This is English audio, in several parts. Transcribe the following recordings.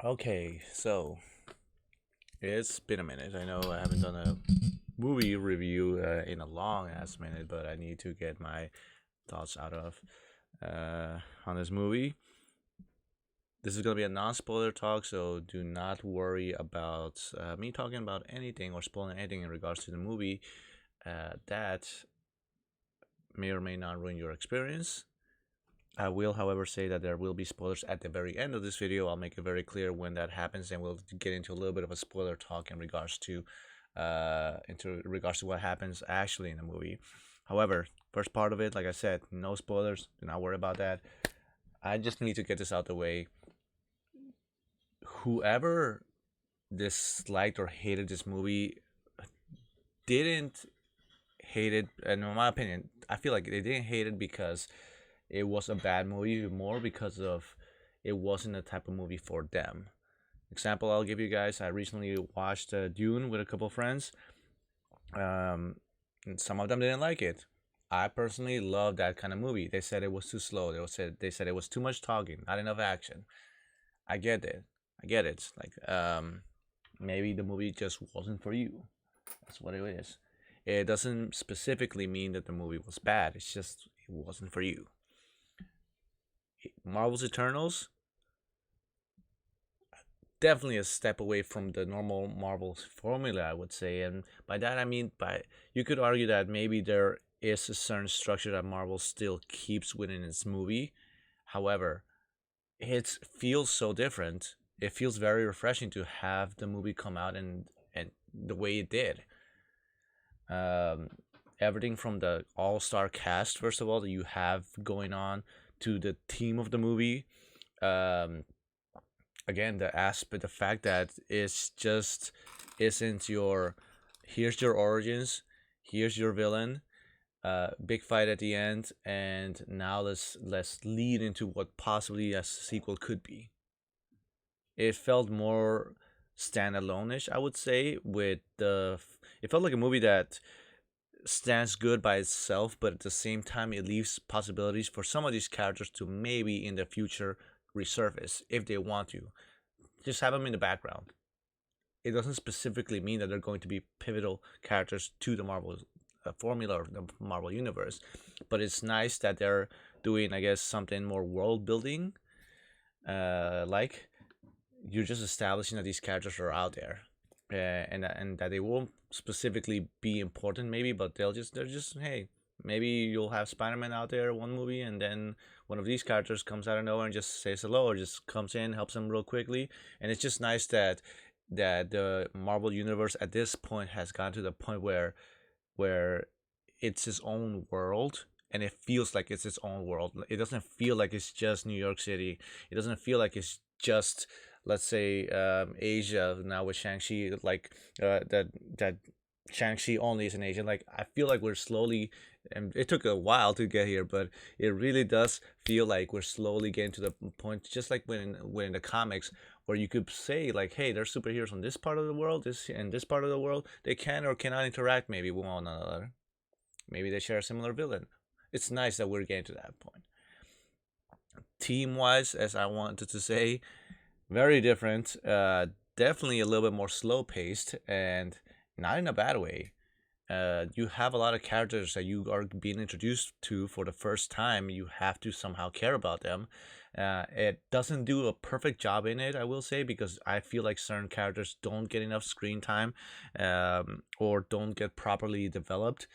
Okay, so it's been a minute. I know I haven't done a movie review in a long ass minute, but I need to get my thoughts out of on this movie. This is gonna be a non-spoiler talk, so do not worry about me talking about anything or spoiling anything in regards to the movie. That may or may not ruin your experience. I will, however, say that there will be spoilers at the very end of this video. I'll make it very clear when that happens, and we'll get into a little bit of a spoiler talk in regards to what happens actually in the movie. However, first part of it, like I said, no spoilers. Do not worry about that. I just need to get this out the way. Whoever disliked or hated this movie didn't hate it, and in my opinion, I feel like they didn't hate it because it was a bad movie, more because of it wasn't the type of movie for them. Example I'll give you guys: I recently watched Dune with a couple of friends. And some of them didn't like it. I personally love that kind of movie. They said it was too slow. They said it was too much talking, not enough action. I get it. I get it. Like maybe the movie just wasn't for you. That's what it is. It doesn't specifically mean that the movie was bad. It's just it wasn't for you. Marvel's Eternals, definitely a step away from the normal Marvel formula, I would say. And by that I mean by you could argue that maybe there is a certain structure that Marvel still keeps within its movie. However, it feels so different. It feels very refreshing to have the movie come out and the way it did. Um, Everything from the all-star cast, first of all, that you have going on, to the theme of the movie. Um, Again, the fact that it's just isn't your here's your origins, here's your villain, big fight at the end, and now let's lead into what possibly a sequel could be. It felt more standalone-ish, I would say. It felt like a movie that stands good by itself, but at the same time, it leaves possibilities for some of these characters to maybe in the future resurface if they want to. Just have them in the background. It doesn't specifically mean that they're going to be pivotal characters to the Marvel formula or the Marvel universe, but it's nice that they're doing, I guess, something more world building. Like you're just establishing that these characters are out there, and that they won't specifically be important, maybe, but they're just hey, maybe you'll have Spider-Man out there one movie, and then one of these characters comes out of nowhere and just says hello or just comes in, helps them real quickly, and it's just nice that the Marvel universe at this point has gotten to the point where it's its own world, and it feels like it's its own world. It doesn't feel like it's just New York City. It doesn't feel like it's just, let's say, Asia now with Shang-Chi, like that Shang-Chi only is in Asia. Like I feel like we're slowly, and it took a while to get here, but it really does feel like we're slowly getting to the point, just like when in the comics, where you could say like, hey, there's superheroes on this part of the world, this and this part of the world, they can or cannot interact maybe with one another. Maybe they share a similar villain. It's nice that we're getting to that point. Team wise, as I wanted to say, very different. Definitely a little bit more slow paced, and not in a bad way. You have a lot of characters that you are being introduced to for the first time. You have to somehow care about them. It doesn't do a perfect job in it, I will say, because I feel like certain characters don't get enough screen time, or don't get properly developed.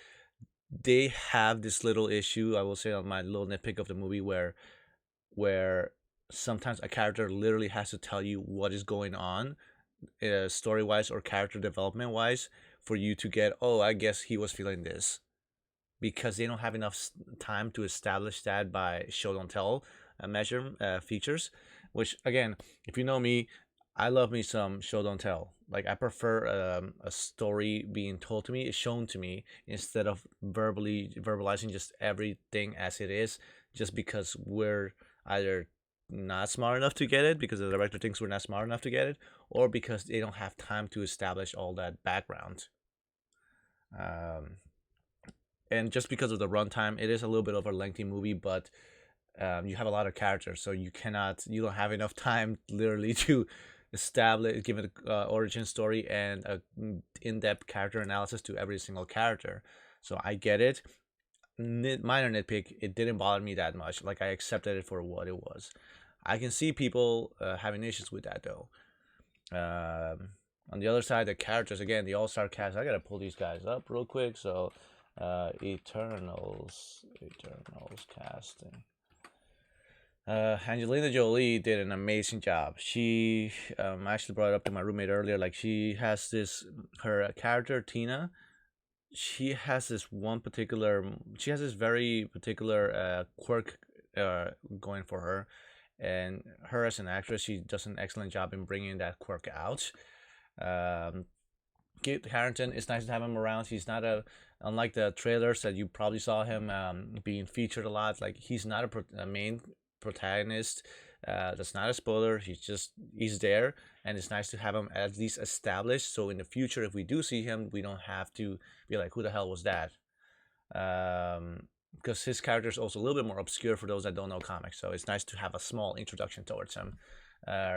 They have this little issue, I will say, on my little nitpick of the movie, where sometimes a character literally has to tell you what is going on, story wise or character development wise, for you to get, oh, I guess he was feeling this, because they don't have enough time to establish that by show don't tell measure features. Which again, if you know me, I love me some show don't tell. Like I prefer a story being told to me, shown to me, instead of verbally verbalizing just everything as it is, just because we're either not smart enough to get it, because the director thinks we're not smart enough to get it, or because they don't have time to establish all that background. Um, and just because of the runtime, it is a little bit of a lengthy movie, but you have a lot of characters, so you don't have enough time literally establish, give it a origin story and a in-depth character analysis to every single character. So I get it. Minor nitpick, it didn't bother me that much. Like, I accepted it for what it was. I can see people having issues with that though. On the other side, the characters, again, the all-star cast. I gotta pull these guys up real quick. So, Eternals casting. Angelina Jolie did an amazing job. She, I actually brought it up to my roommate earlier. Like, she has this, her character Tina. She has this one particular. She has this very particular quirk going for her, and her as an actress, she does an excellent job in bringing that quirk out. Kit Harington, it's nice to have him around. He's not a, unlike the trailers that you probably saw him being featured a lot. Like, he's not a main protagonist. That's not a spoiler. He's there, and it's nice to have him at least established. So in the future, if we do see him, we don't have to be like, who the hell was that? Because his character is also a little bit more obscure for those that don't know comics. So it's nice to have a small introduction towards him.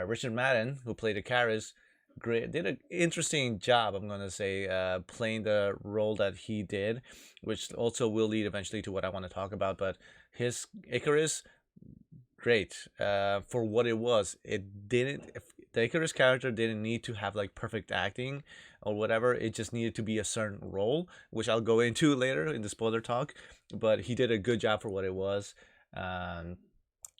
Richard Madden, who played Icarus, great, did an interesting job, I'm gonna say, playing the role that he did, which also will lead eventually to what I want to talk about. But his Icarus, great, for what it was. It didn't, the Icarus character didn't need to have like perfect acting or whatever. It just needed to be a certain role, which I'll go into later in the spoiler talk. But he did a good job for what it was.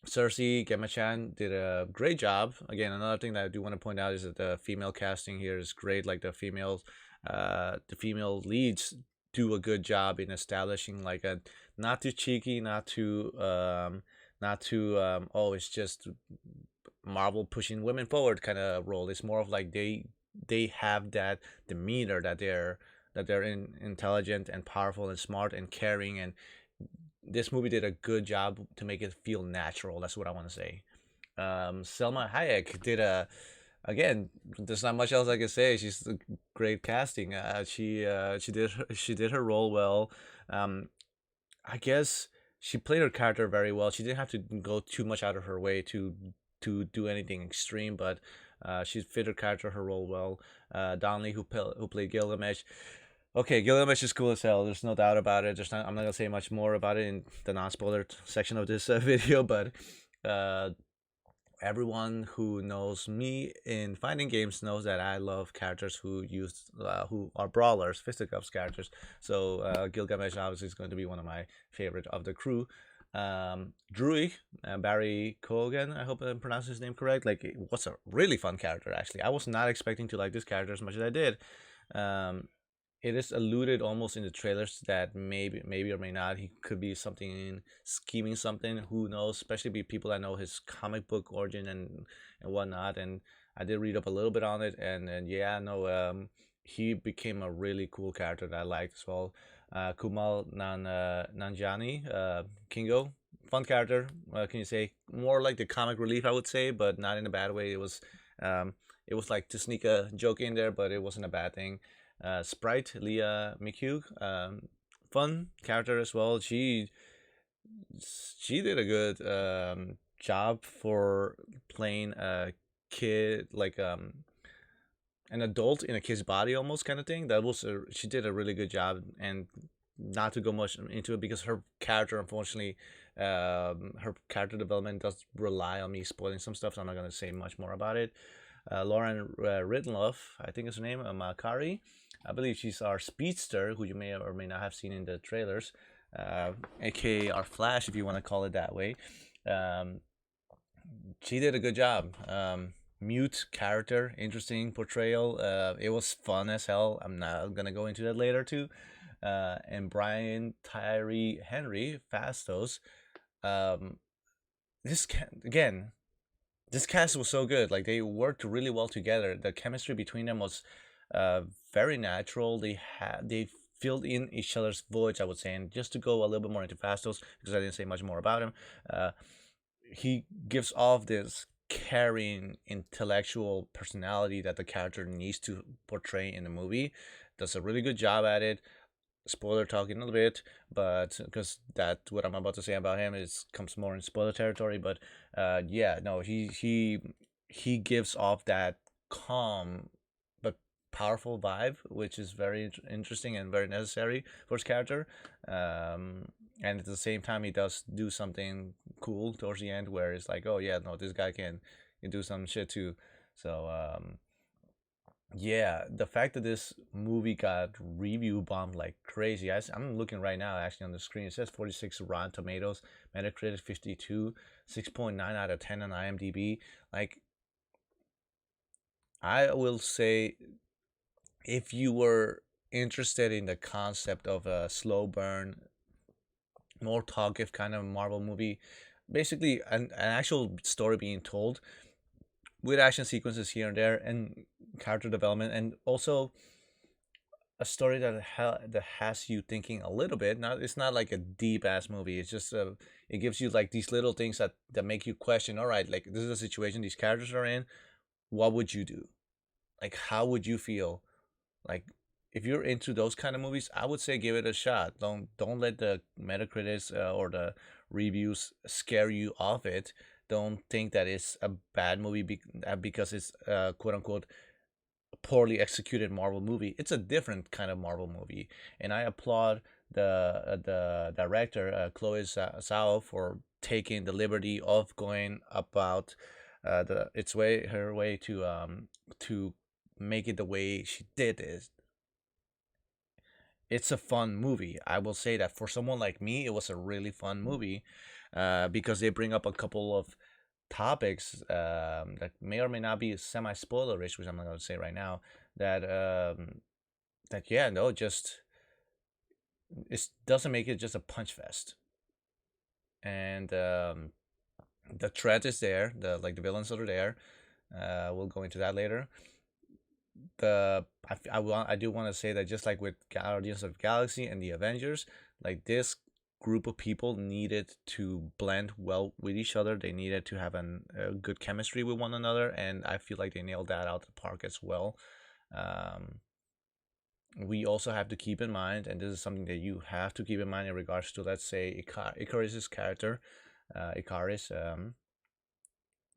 Cersei Gemachan did a great job. Again, another thing that I do want to point out is that the female casting here is great. Like, the female leads do a good job in establishing like a not too cheeky, not too oh, it's just Marvel pushing women forward kind of role. It's more of like they have that demeanor that they're intelligent and powerful and smart and caring, and this movie did a good job to make it feel natural. That's what I want to say. Selma Hayek did a, again, there's not much else I can say. She's a great casting. She did her role well. I guess she played her character very well. She didn't have to go too much out of her way to do anything extreme, but she fit her character, her role well. Donnelly, who played Gilgamesh. Okay, Gilgamesh is cool as hell. There's no doubt about it. I'm not gonna say much more about it in the non-spoiler section of this video, but everyone who knows me in fighting games knows that I love characters who are brawlers, fisticuffs characters. So Gilgamesh obviously is going to be one of my favorite of the crew. Druig, Barry Kogan, I hope I'm pronouncing his name correct. Like, what's a really fun character, actually. I was not expecting to like this character as much as I did. It is alluded almost in the trailers that maybe or may not he could be something scheming something. Who knows? Especially be people that know his comic book origin and whatnot. And I did read up a little bit on it, and yeah, no, he became a really cool character that I liked as well. Kumal Nanjiani, Kingo, fun character. Can you say more like the comic relief, I would say, but not in a bad way. It was like to sneak a joke in there, but it wasn't a bad thing. Sprite, Leah McHugh, fun character as well. She did a good job for playing a kid, like an adult in a kid's body almost kind of thing. She did a really good job, and not to go much into it because her character, unfortunately, her character development does rely on me spoiling some stuff, so I'm not gonna say much more about it. Lauren Ridloff, I think is her name, Makari. I believe she's our speedster, who you may or may not have seen in the trailers, aka our Flash, if you want to call it that way. She did a good job. Mute character, interesting portrayal. It was fun as hell. I'm not gonna go into that later too. And Brian Tyree Henry Fastos. Again, this cast was so good. Like, they worked really well together. The chemistry between them was very natural. They filled in each other's voids, I would say. And just to go a little bit more into Fastos, because I didn't say much more about him, he gives off this caring, intellectual personality that the character needs to portray in the movie. Does a really good job at it. Spoiler talking a little bit, but because that what I'm about to say about him comes more in spoiler territory. But yeah, no, he gives off that calm but powerful vibe, which is very interesting and very necessary for his character. Um, and at the same time, he does do something cool towards the end, where it's like, oh yeah, no, this guy can do some shit too. So yeah, the fact that this movie got review bombed like crazy. I'm looking right now actually on the screen. It says 46 Rotten Tomatoes, Metacritic 52, 6.9 out of 10 on IMDb. Like, I will say, if you were interested in the concept of a slow burn, more talkative kind of Marvel movie, basically an actual story being told with action sequences here and there and character development, and also a story that has you thinking a little bit. Not It's not like a deep ass movie. It's just it gives you like these little things that make you question. All right, like this is a situation these characters are in. What would you do? Like, how would you feel? Like, if you're into those kind of movies, I would say give it a shot. Don't let the Metacritics or the reviews scare you off it. Don't think that it's a bad movie because it's quote unquote poorly executed Marvel movie. It's a different kind of Marvel movie, and I applaud the director Chloe Zhao for taking the liberty of going about the its way her way to make it the way she did. Is It's a fun movie. I will say that for someone like me, it was a really fun movie, because they bring up a couple of topics that may or may not be semi spoilerish, which I'm not going to say right now. That yeah, no, just it doesn't make it just a punch fest, and the threat is there. The villains are there. We'll go into that later. I do want to say that, just like with Guardians of the Galaxy and the Avengers, like, this group of people needed to blend well with each other. They needed to have a good chemistry with one another, and I feel like they nailed that out of the park as well. Um, we also have to keep in mind, and this is something that you have to keep in mind in regards to, let's say, Icarus's character, Icarus,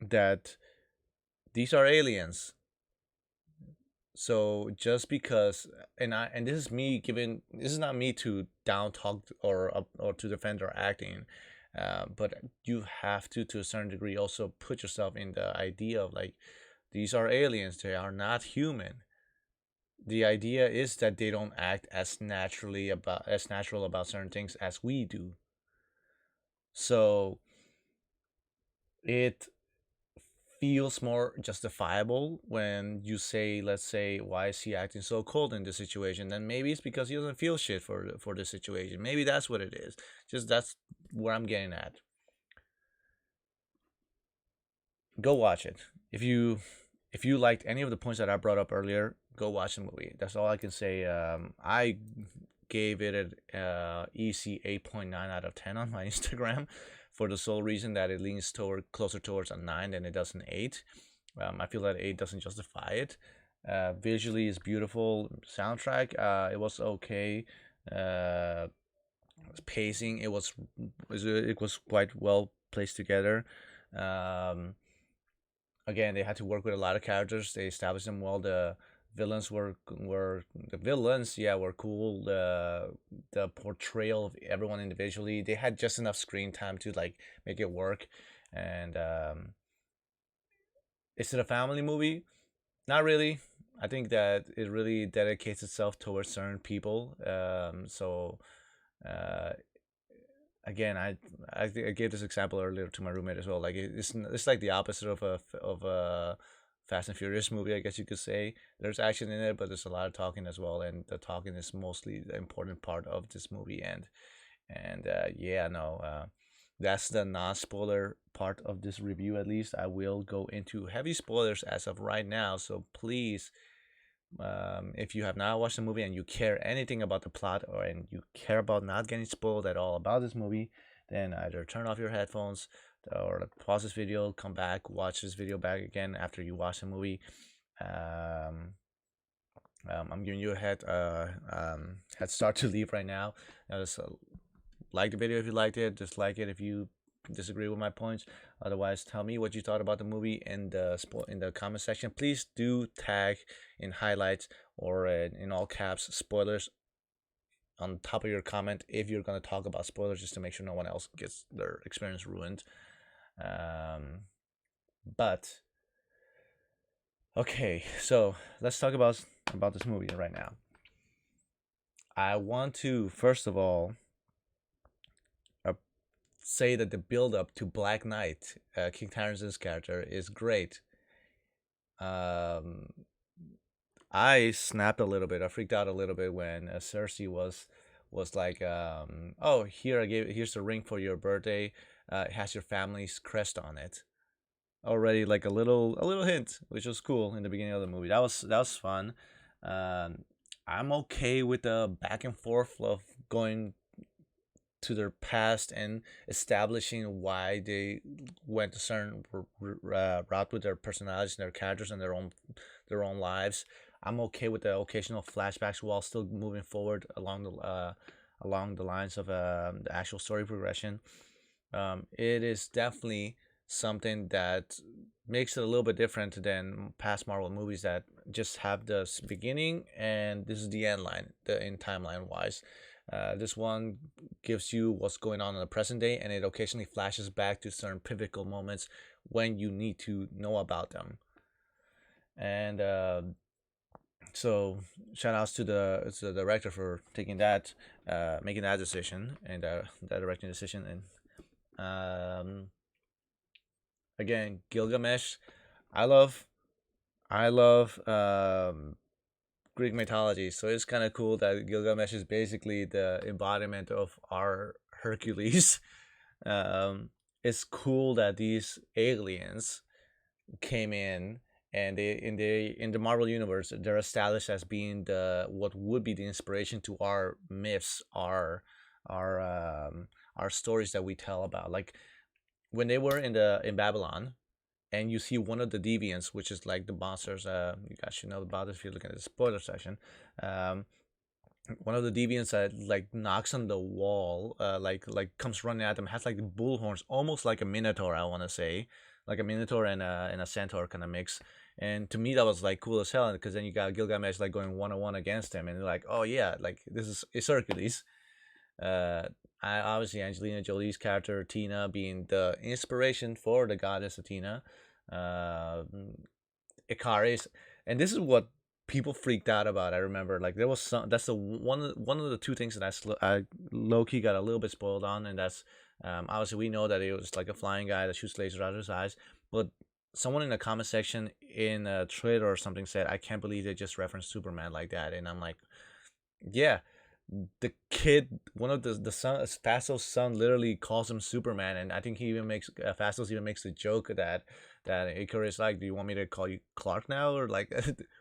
that these are aliens. So just because, and this is not me to down talk or to defend their acting, but you have to a certain degree also put yourself in the idea of, like, these are aliens, they are not human. The idea is that they don't act as natural about certain things as we do. So it feels more justifiable when you say, let's say, why is he acting so cold in this situation? Then maybe it's because he doesn't feel shit for the situation. Maybe that's what it is. Just that's where I'm getting at. Go watch it. If you liked any of the points that I brought up earlier, go watch the movie. That's all I can say. I gave it an easy 8.9 out of 10 on my Instagram, for the sole reason that it leans closer towards a 9 than it does an 8. I feel that 8 doesn't justify it. Visually, it's beautiful. Soundtrack, it was okay. Uh, Pacing, it was quite well placed together. Um, Again, they had to work with a lot of characters. They established them well. The villains, yeah, were cool. The portrayal of everyone individually, they had just enough screen time to, like, make it work. And is it a family movie? Not really. I think that it really dedicates itself towards certain people. So uh, again, I gave this example earlier to my roommate as well. Like, it's like the opposite of a Fast and Furious movie, I guess you could say. There's action in it, but there's a lot of talking as well, and the talking is mostly the important part of this movie. And yeah, no, that's the non-spoiler part of this review. At least I will go into heavy spoilers as of right now, so please, if you have not watched the movie and you care anything about the plot, and you care about not getting spoiled at all about this movie, then either turn off your headphones or pause this video, come back, watch this video back again after you watch the movie. Um, I'm giving you a head start to leave right now. Just like the video if you liked it, dislike it if you disagree with my points. Otherwise, tell me what you thought about the movie in the in the comment section. Please do tag in highlights or in all caps spoilers on top of your comment if you're gonna talk about spoilers, just to make sure no one else gets their experience ruined. Um, but okay, so let's talk about this movie right now. I want to first of all uh, say that the build up to Black Knight, King Tyron's character, is great. Um, I snapped a little bit. I freaked out a little bit when Cersei was like, "Oh, here's the ring for your birthday. It has your family's crest on it." Already, like a little hint, which was cool in the beginning of the movie. That was fun. Um, I'm okay with the back and forth of going to their past and establishing why they went a certain route with their personalities and their characters and their own lives. I'm okay with the occasional flashbacks while still moving forward along the lines of the actual story progression. It is definitely something that makes it a little bit different than past Marvel movies that just have the beginning and this is the end line, the in timeline wise. This one gives you what's going on in the present day, and it occasionally flashes back to certain pivotal moments when you need to know about them. And so, shout outs to the director for taking that, making that decision and that directing decision. And again, Gilgamesh, I love, I love Greek mythology, so it's kind of cool that Gilgamesh is basically the embodiment of our Hercules. Um, it's cool that these aliens came in and in the Marvel universe they're established as being the what would be the inspiration to our myths, our our stories that we tell about. Like when they were in Babylon, and you see one of the deviants, which is like the monsters. You guys should know about this if you're looking at the spoiler section. Um, one of the deviants that like knocks on the wall, like comes running at them, has like bull horns, almost like a minotaur. I want to say, like a minotaur and a centaur kind of mix. And to me, that was like cool as hell, because then you got Gilgamesh like going 1-on-1 against him, and you're like, oh yeah, like this is it's Hercules. Uh, I obviously Angelina Jolie's character Tina being the inspiration for the goddess Athena. Uh, Icaris, and this is what people freaked out about. I remember, like there was some. That's the one of the two things that I low key got a little bit spoiled on, and that's obviously we know that it was like a flying guy that shoots lasers out of his eyes, but someone in the comment section in a trailer or something said, "I can't believe they just referenced Superman like that," and I'm like, yeah, the kid, one of the son, Fastos' son, literally calls him Superman, and I think he even makes Fastos even makes the joke that Icarus like, do you want me to call you Clark now, or like,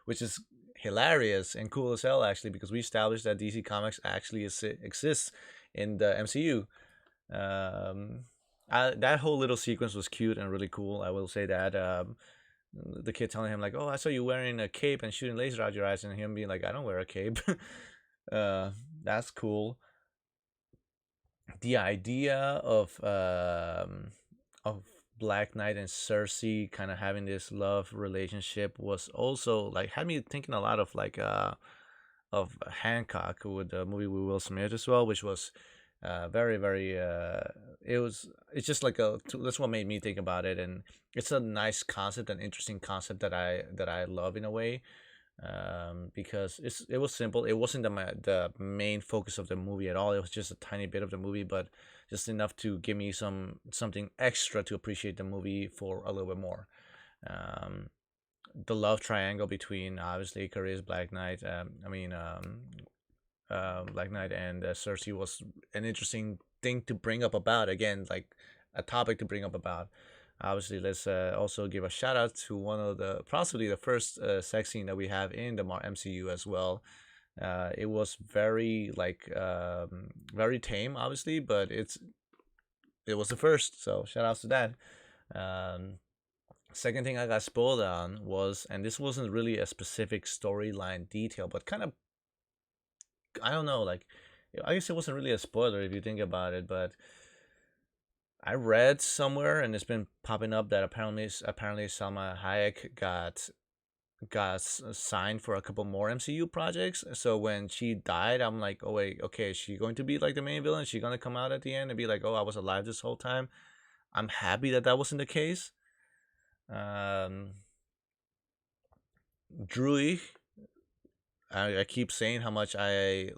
which is hilarious and cool as hell actually, because we established that DC Comics actually exists in the MCU. Um, that whole little sequence was cute and really cool. I will say that. The kid telling him like, "Oh, I saw you wearing a cape and shooting laser out your eyes," and him being like, "I don't wear a cape." uh, that's cool. The idea of Black Knight and Cersei kind of having this love relationship was also like had me thinking a lot of Hancock with the movie with Will Smith as well, which was very it's just like that's what made me think about it, and it's a nice concept, an interesting concept that I love in a way, because it was simple. It wasn't the main focus of the movie at all. It was just a tiny bit of the movie, but just enough to give me something extra to appreciate the movie for a little bit more. Um, the love triangle between obviously Icarus, Black Knight. Black Knight and Cersei was an interesting thing to bring up about. Again, like a topic to bring up about. Obviously, let's also give a shout out to one of the possibly the first sex scene that we have in the MCU as well. It was very very tame, obviously, but it was the first, so shout outs to that. Um, Second thing I got spoiled on was, and this wasn't really a specific storyline detail, but kind of I don't know, like I guess it wasn't really a spoiler if you think about it, but I read somewhere, and it's been popping up that apparently Salma Hayek got signed for a couple more MCU projects. So when she died, I'm like, oh wait, okay, is she going to be like the main villain? Is she gonna come out at the end and be like, oh, I was alive this whole time? I'm happy that that wasn't the case. Um, Drew, I keep saying how much I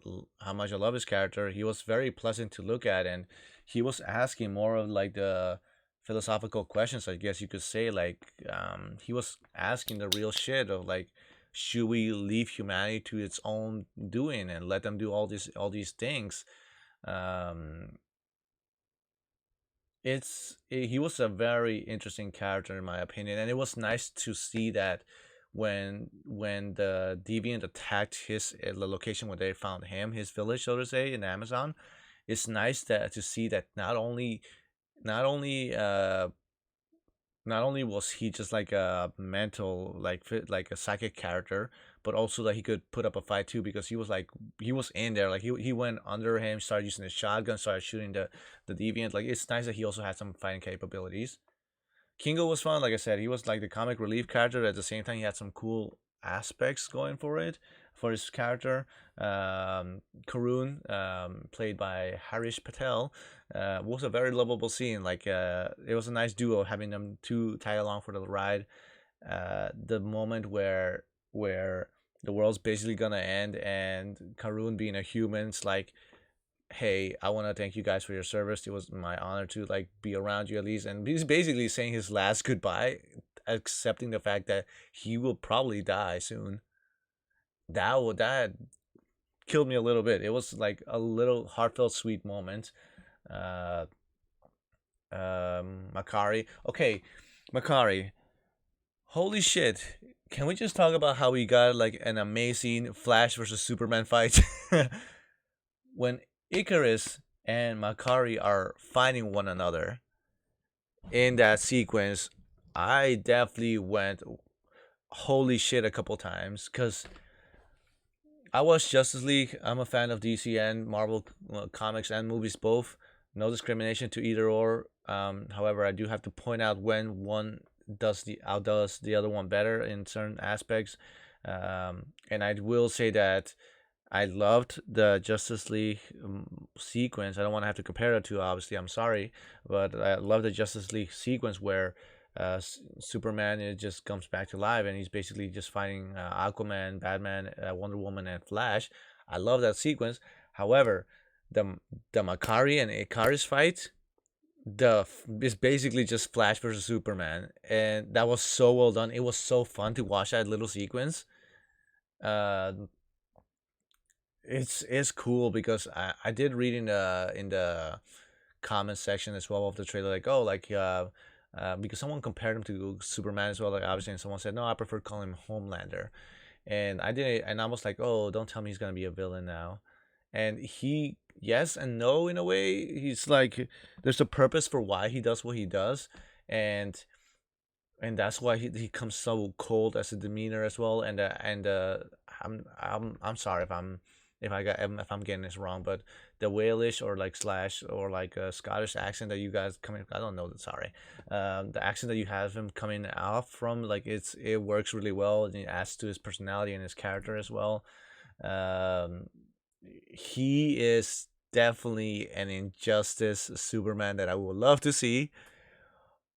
love his character. He was very pleasant to look at, and he was asking more of like the philosophical questions. I guess you could say like he was asking the real shit of like, should we leave humanity to its own doing and let them do all these things? Um, he was a very interesting character in my opinion, and it was nice to see that when the deviant attacked the location where they found him, his village, so to say, in the Amazon. It's nice that to see that not only not only was he just like a mental like a psychic character, but also that he could put up a fight too, because he was in there, like he went under him, started using his shotgun, started shooting the deviant. Like it's nice that he also had some fighting capabilities. Kingo was fun. Like I said, he was like the comic relief character. At the same time, he had some cool aspects going for his character. Karun, played by Harish Patel, was a very lovable scene. Like it was a nice duo having them two tag along for the ride. The moment where the world's basically gonna end, and Karun, being a human, it's like, hey, I want to thank you guys for your service. It was my honor to like be around you at least. And he's basically saying his last goodbye, accepting the fact that he will probably die soon. That killed me a little bit. It was like a little heartfelt, sweet moment. Uh, Makari. Okay, Makari. Holy shit! Can we just talk about how we got like an amazing Flash versus Superman fight? When Icarus and Makari are fighting one another in that sequence, I definitely went holy shit a couple times, because I watched Justice League. I'm a fan of DC and Marvel comics and movies both. No discrimination to either or. However, I do have to point out when one outdoes the other one better in certain aspects. And I will say that I loved the Justice League sequence. I don't want to have to compare it to, obviously, I'm sorry, but I love the Justice League sequence where Superman, it just comes back to life, and he's basically just fighting Aquaman, Batman, Wonder Woman, and Flash. I love that sequence. However, the Makari and Icarus fight, is basically just Flash versus Superman, and that was so well done. It was so fun to watch that little sequence. Uh, it's cool because I did read in the comment section as well of the trailer, like, oh, like because someone compared him to Superman as well, like obviously, and someone said no, I prefer calling him Homelander, and I didn't, and I was like, oh, don't tell me he's gonna be a villain now. And he, yes and no, in a way. He's like, there's a purpose for why he does what he does, and that's why he comes so cold as a demeanor as well. I'm sorry if I'm getting this wrong, but the Walish or like slash or like a Scottish accent that you guys coming, I don't know, sorry, the accent that you have him coming off from, like it works really well, and it adds to his personality and his character as well. Um, he is definitely an Injustice Superman that I would love to see,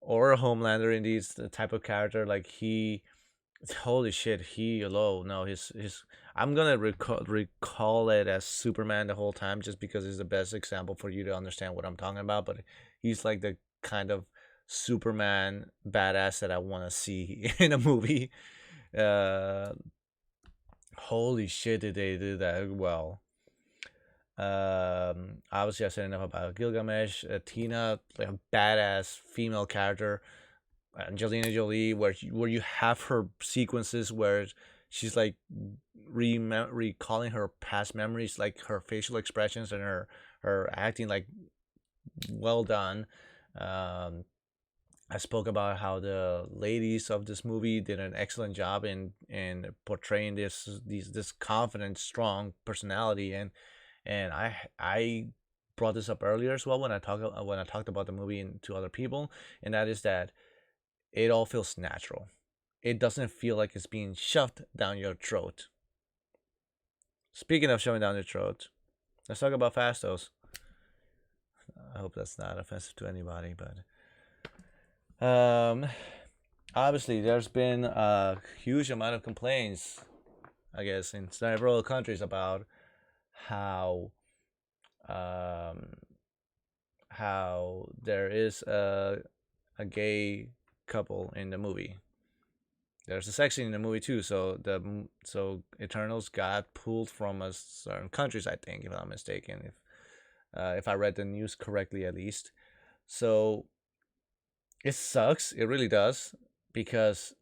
or a Homelander, indeed, the type of character like he. Holy shit, he low. No, his I'm gonna recall it as Superman the whole time, just because it's the best example for you to understand what I'm talking about. But he's like the kind of Superman badass that I want to see in a movie. Uh, Holy shit, did they do that well? Obviously, I said enough about Gilgamesh. Tina, like a badass female character. Angelina Jolie, where you have her sequences where she's like recalling her past memories, like her facial expressions and her acting, like well done. Um, I spoke about how the ladies of this movie did an excellent job in portraying this confident, strong personality, and I brought this up earlier as well when I talked about the movie to other people, and that is that it all feels natural. It doesn't feel like it's being shoved down your throat. Speaking of shoving down your throat, let's talk about Fastos. I hope that's not offensive to anybody, but obviously there's been a huge amount of complaints, I guess, in several countries about how um, how there is a gay couple in the movie. There's a sex scene in the movie too, so Eternals got pulled from a certain countries, I think, if I'm not mistaken, if I read the news correctly at least. So it sucks, it really does, because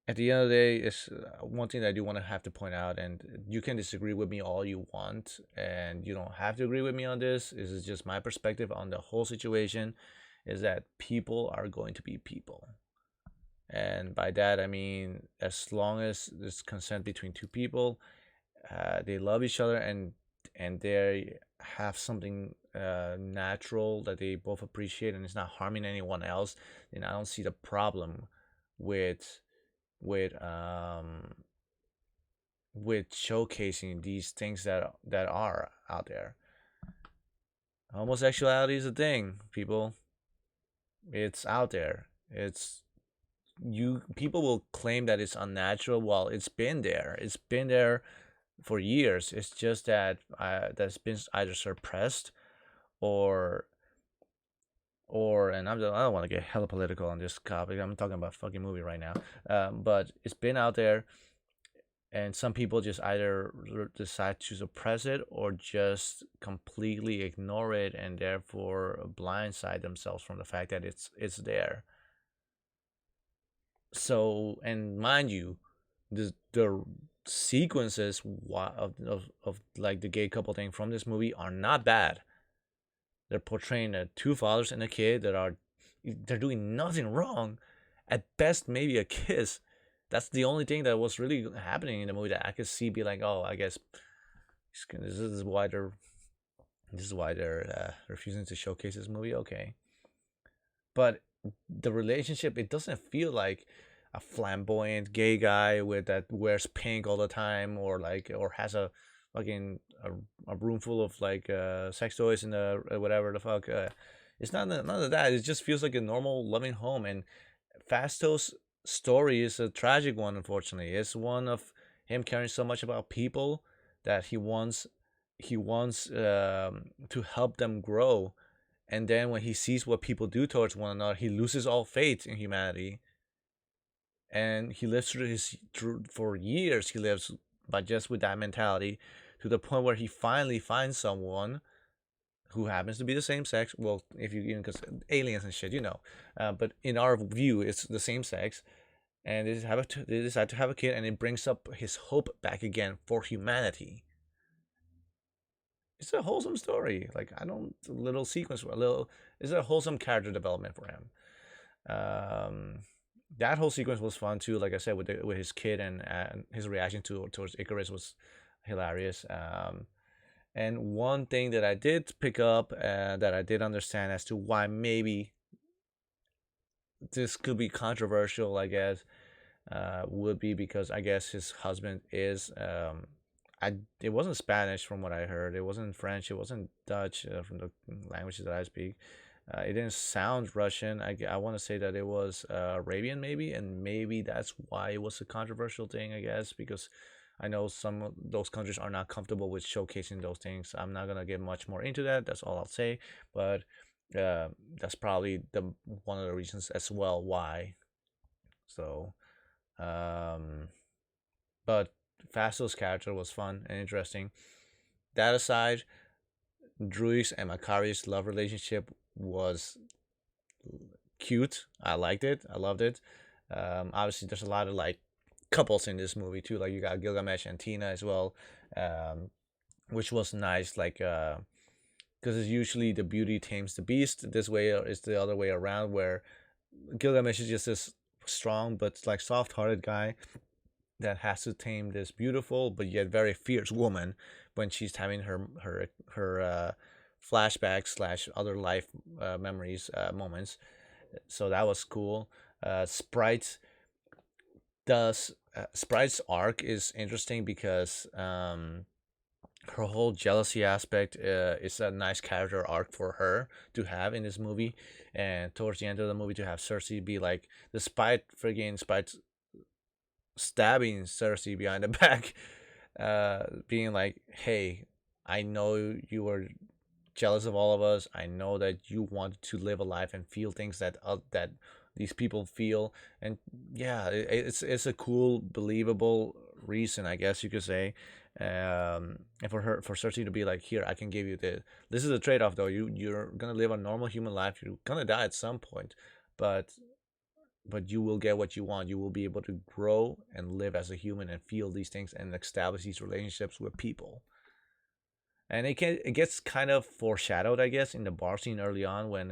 at the end of the day, it's one thing that I do want to have to point out, and you can disagree with me all you want, and you don't have to agree with me on this. This is just my perspective on the whole situation, is that people are going to be people. And by that, I mean, as long as there's consent between two people, they love each other, and they have something natural that they both appreciate, and it's not harming anyone else, then I don't see the problem with with um with showcasing these things that are out there. Homosexuality is a thing, people. It's out there. It's you people will claim that it's unnatural. Well, it's been there. It's been there for years. It's just that that's been either suppressed or and I don't want to get hella political on this topic. I'm talking about fucking movie right now. But it's been out there, and some people just either decide to suppress it or just completely ignore it, and therefore blindside themselves from the fact that it's there. So, and mind you, the sequences of like the gay couple thing from this movie are not bad. They're portraying two fathers and a kid they're doing nothing wrong. At best, maybe a kiss. That's the only thing that was really happening in the movie that I could see be like, oh, I guess this is why they're refusing to showcase this movie. Okay, but the relationship, it doesn't feel like a flamboyant gay guy with that wears pink all the time, or like, or has a fucking a room full of like sex toys and whatever the fuck. It's none of that. It just feels like a normal loving home. And Fasto's story is a tragic one, unfortunately. It's one of him caring so much about people that he wants to help them grow, and then when he sees what people do towards one another, he loses all faith in humanity, and he lives for years. He lives by just with that mentality, to the point where he finally finds someone who happens to be the same sex. Well, if you even because aliens and shit, but in our view, it's the same sex, and they decide to have a kid, and it brings up his hope back again for humanity. It's a wholesome story. Like, I don't little sequence a little. It's a wholesome character development for him. Um, that whole sequence was fun too. Like I said, with his kid, and his reaction towards Icarus was hilarious. And one thing that I did pick up, that I did understand as to why maybe this could be controversial, I guess, would be because I guess his husband is it wasn't Spanish from what I heard. It wasn't French. It wasn't Dutch, from the languages that I speak. It didn't sound Russian. I want to say that it was Arabian, maybe, and maybe that's why it was a controversial thing, I guess, because I know some of those countries are not comfortable with showcasing those things. I'm not gonna get much more into that. That's all I'll say. But that's probably the one of the reasons as well why. So, um, but Fasto's character was fun and interesting. That aside, Druig's and Makari's love relationship was cute. I liked it. I loved it. Obviously, there's a lot of like couples in this movie too. Like, you got Gilgamesh and Tina as well, which was nice. Like, because it's usually the beauty tames the beast. This way, it's the other way around, where Gilgamesh is just this strong but like soft-hearted guy that has to tame this beautiful but yet very fierce woman when she's having her flashbacks slash other life memories moments. So that was cool. Sprite does Sprite's arc is interesting because her whole jealousy aspect is a nice character arc for her to have in this movie, and towards the end of the movie to have Cersei be like, despite friggin' Sprite stabbing Cersei behind the back, being like, "Hey, I know you were jealous of all of us. I know that you want to live a life and feel things that these people feel." And yeah, it's a cool, believable reason, I guess you could say. And for Cersei to be like, "Here, I can give you this. This is a trade off, though. You're gonna live a normal human life. You're gonna die at some point, but." But you will get what you want. You will be able to grow and live as a human and feel these things and establish these relationships with people. And it gets kind of foreshadowed, I guess, in the bar scene early on when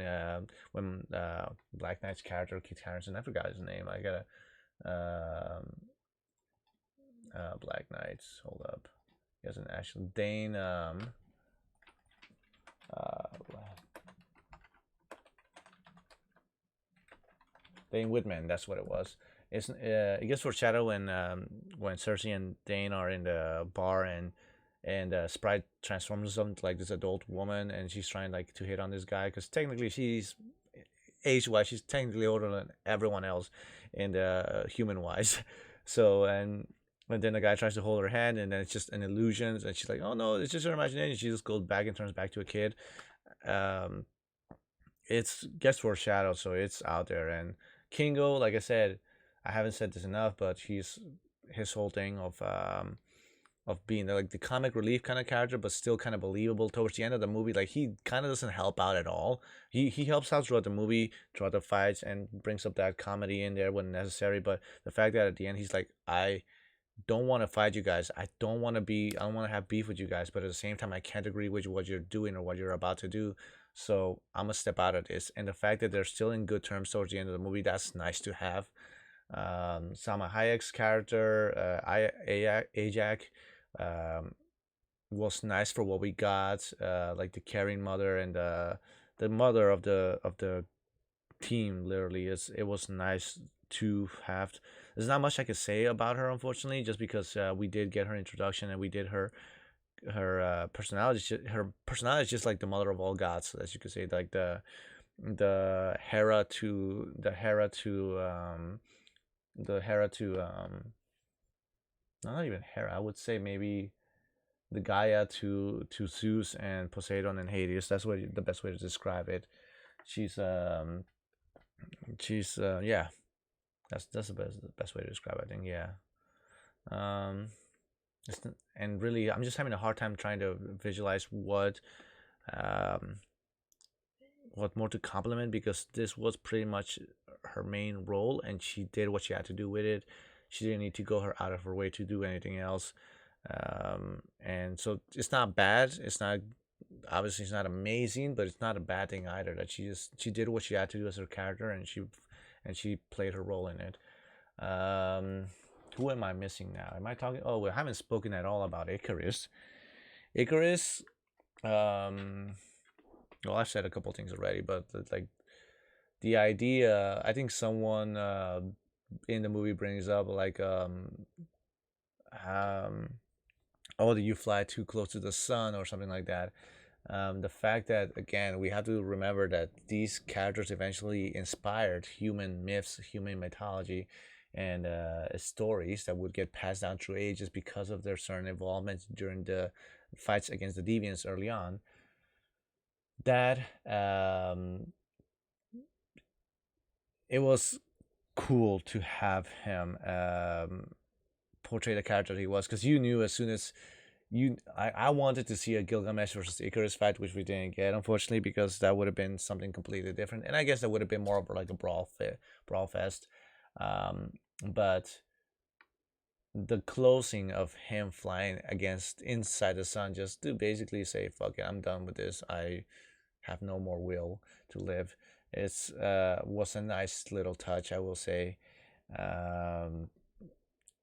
Black Knight's character Keith Harrison, I forgot his name. I gotta Black Knights. Hold up, he has an actual Dane. Uh, Dane Whitman. That's what it was. It gets foreshadowed when Cersei and Dane are in the bar and Sprite transforms herself into like this adult woman, and she's trying like to hit on this guy because technically she's age wise she's technically older than everyone else, and human wise. So and then the guy tries to hold her hand, and then it's just an illusion, and she's like, "Oh no, it's just her imagination." She just goes back and turns back to a kid. Um, it's gets foreshadowed, so it's out there. And Kingo, like I said, I haven't said this enough, but he's his whole thing of being like the comic relief kind of character, but still kind of believable towards the end of the movie. Like he kind of doesn't help out at all. He helps out throughout the movie, throughout the fights, and brings up that comedy in there when necessary. But the fact that at the end he's like, I don't want to fight you guys. I don't want to have beef with you guys. But at the same time, I can't agree with what you're doing or what you're about to do. So I'm gonna step out of this. And the fact that they're still in good terms towards the end of the movie, that's nice to have. Salma Hayek's character, Ajak, um, was nice for what we got. Like the caring mother and the mother of the team. Literally, it was nice to have. There's not much I could say about her, unfortunately, just because we did get her introduction and we did her personality. Her personality is just like the mother of all gods, as you could say, like the Hera to the Hera to the Hera to not even Hera. I would say maybe the Gaia to Zeus and Poseidon and Hades. That's what the best way to describe it. She's yeah. That's the best way to describe it, I think. Yeah. Um, and really, I'm just having a hard time trying to visualize um what more to compliment, because this was pretty much her main role and she did what she had to do with it. She didn't need to go out of her way to do anything else. And so it's not bad. It's not obviously it's not amazing, but it's not a bad thing either. That she did what she had to do as her character, and she played her role in it. Um, who am I missing now? Am I talking? Oh, we haven't spoken at all about Icarus. Icarus. Um, well, I've said a couple things already, but like the idea, I think someone in the movie brings up like um oh, do you fly too close to the sun or something like that. The fact that again we have to remember that these characters eventually inspired human myths, human mythology, and stories that would get passed down through ages because of their certain involvements during the fights against the deviants early on. That it was cool to have him portray the character he was, because you knew as soon as I wanted to see a Gilgamesh versus Icarus fight, which we didn't get, unfortunately, because that would have been something completely different, and I guess that would have been more of like a brawl fest. But the closing of him flying against inside the sun, just to basically say, "Fuck it, I'm done with this. I have no more will to live." It's was a nice little touch, I will say. Um,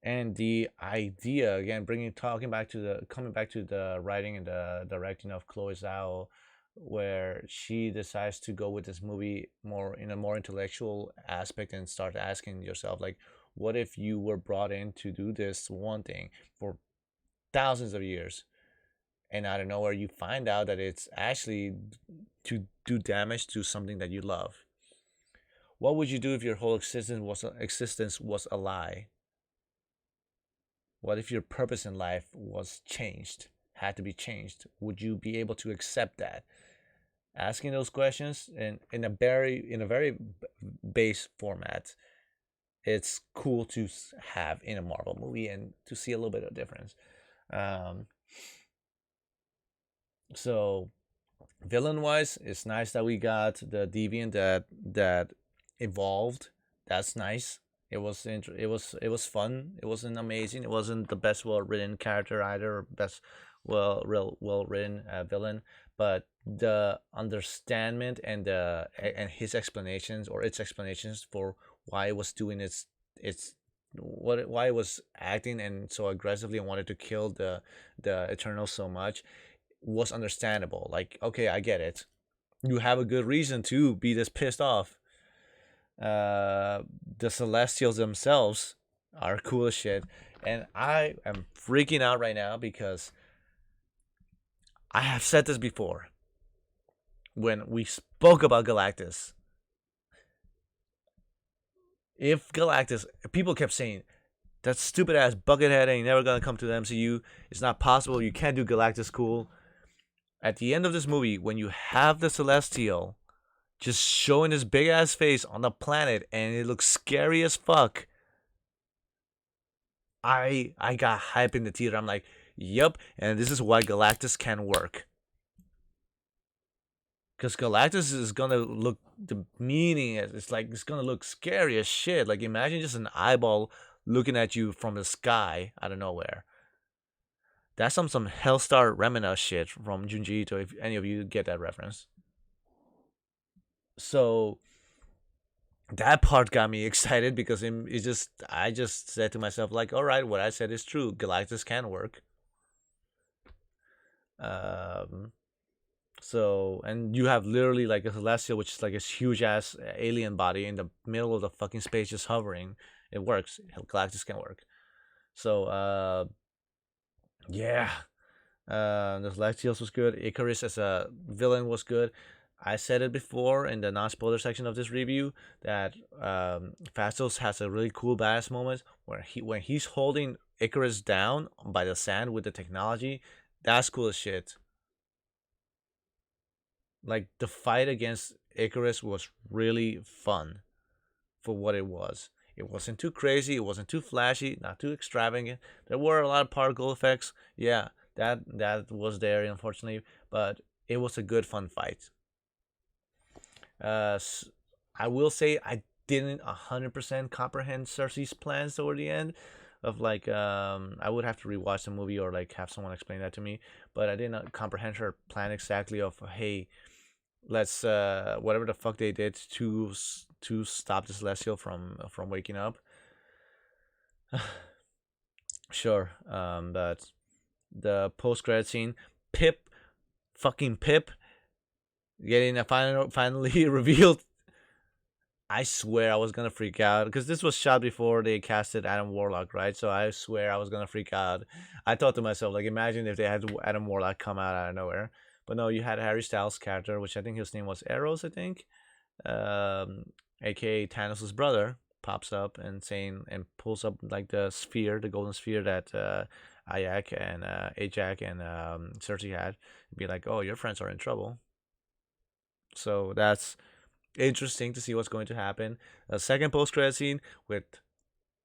and the idea again, bringing talking back to the coming back to the writing and the directing of Chloe Zhao, where she decides to go with this movie more in a more intellectual aspect and start asking yourself like, what if you were brought in to do this one thing for thousands of years, and out of nowhere you find out that it's actually to do damage to something that you love. What would you do if your whole existence was a lie? What if your purpose in life was changed, had to be changed? Would you be able to accept that? Asking those questions in a very base format, it's cool to have in a Marvel movie and to see a little bit of difference. Um, so villain wise, it's nice that we got the deviant that evolved. That's nice. It was fun. It wasn't amazing. It wasn't the best well written character either, or best well written villain, but the understanding and his explanations or its explanations for why it was doing why it was acting and so aggressively and wanted to kill the Eternal so much was understandable. Like, okay, I get it. You have a good reason to be this pissed off. The Celestials themselves are cool as shit, and I am freaking out right now because I have said this before when we spoke about Galactus. If Galactus, people kept saying that stupid ass Buckethead ain't never gonna come to the MCU. It's not possible. You can't do Galactus cool. At the end of this movie, when you have the Celestial just showing his big ass face on the planet and it looks scary as fuck, I got hype in the theater. I'm like, yep, and this is why Galactus can work. Because Galactus is gonna look the meaning. It's like it's gonna look scary as shit. Like imagine just an eyeball looking at you from the sky out of nowhere. That's some Hellstar Remina shit from Junji Ito. If any of you get that reference, so that part got me excited because it just I just said to myself like, all right, what I said is true. Galactus can work. Um, So, and you have literally like a celestial, which is like this huge ass alien body in the middle of the fucking space, just hovering. It works. Galactus can work. So, yeah, the Celestials was good. Icarus as a villain was good. I said it before in the non-spoiler section of this review that Fastos has a really cool badass moment where when he's holding Icarus down by the sand with the technology. That's cool as shit. Like the fight against Icarus was really fun for what it was. It wasn't too crazy, it wasn't too flashy, not too extravagant. There were a lot of particle effects. Yeah, that was there unfortunately, but it was a good fun fight. Uh I will say I didn't 100% comprehend Cersei's plans toward the end of like I would have to rewatch the movie or like have someone explain that to me, but I did not comprehend her plan exactly of hey, let's whatever the fuck they did to stop the Celestial from waking up. Sure, but the post credit scene, Pip, fucking Pip, getting a finally revealed. I swear I was gonna freak out because this was shot before they casted Adam Warlock, right? So I swear I was gonna freak out. I thought to myself, like, imagine if they had Adam Warlock come out of nowhere. But no, you had Harry Styles' character, which I think his name was Eros, I think, um, aka Thanos' brother, pops up and saying and pulls up like the sphere, the golden sphere that Ajak and Cersei had. Be like, oh, your friends are in trouble. So that's interesting to see what's going to happen. A second post credit scene with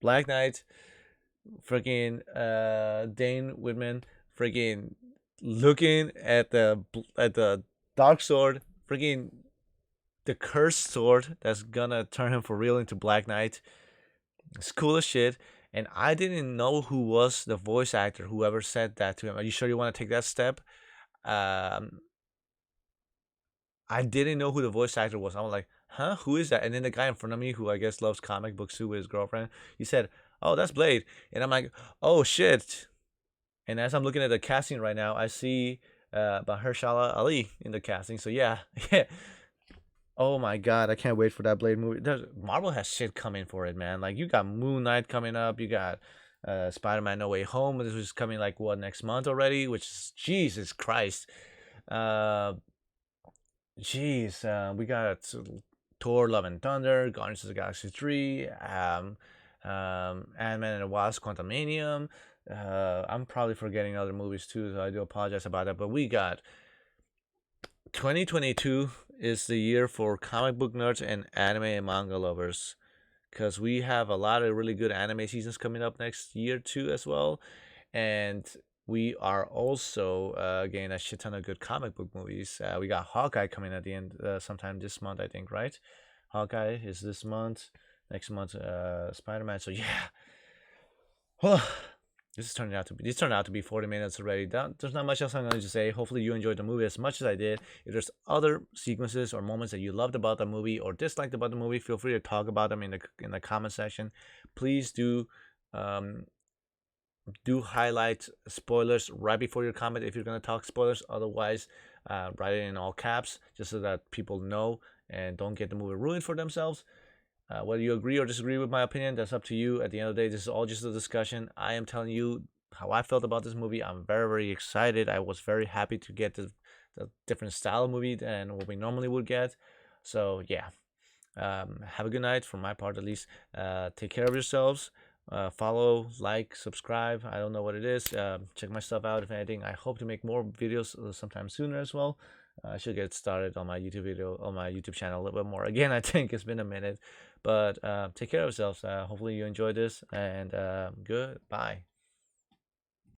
Black Knight, freaking Dane Whitman, freaking looking at the dark sword, freaking the cursed sword that's gonna turn him for real into Black Knight. It's cool as shit. And I didn't know who was the voice actor, whoever said that to him. Are you sure you want to take that step? Um, I didn't know who the voice actor was. I was like, huh, who is that? And then the guy in front of me, who I guess loves comic books too with his girlfriend, he said, oh, that's Blade. And I'm like, oh shit. And as I'm looking at the casting right now, I see about Hershala Ali in the casting. So yeah, yeah. Oh my god, I can't wait for that Blade movie. Marvel has shit coming for it, man. Like you got Moon Knight coming up, you got Spider-Man No Way Home, this is coming like what next month already, which is Jesus Christ. Uh Jeez, we got Thor: Love and Thunder, Guardians of the Galaxy 3, Ant-Man and the Wasp: Quantumanium. I'm probably forgetting other movies too, so I do apologize about that. But we got 2022 is the year for comic book nerds and anime and manga lovers because we have a lot of really good anime seasons coming up next year too as well, and we are also getting a shit ton of good comic book movies. We got Hawkeye coming at the end sometime this month, I think, right? Hawkeye is this month. Next month, Spider-Man. So yeah, this turned out to be 40 minutes already. There's not much else I'm going to say. Hopefully you enjoyed the movie as much as I did. If there's other sequences or moments that you loved about the movie or disliked about the movie, feel free to talk about them in the comment section. Please do highlight spoilers right before your comment if you're going to talk spoilers. Otherwise, write it in all caps just so that people know and don't get the movie ruined for themselves. Whether you agree or disagree with my opinion, that's up to you. At the end of the day, this is all just a discussion. I am telling you how I felt about this movie. I'm very, very excited. I was very happy to get the different style of movie than what we normally would get. So, yeah. Have a good night, from my part at least. Take care of yourselves. Follow, like, subscribe. I don't know what it is. Check my stuff out if anything. I hope to make more videos sometime sooner as well. I should get started on my YouTube channel a little bit more. Again, I think it's been a minute, but take care of yourselves. Hopefully you enjoyed this, and goodbye.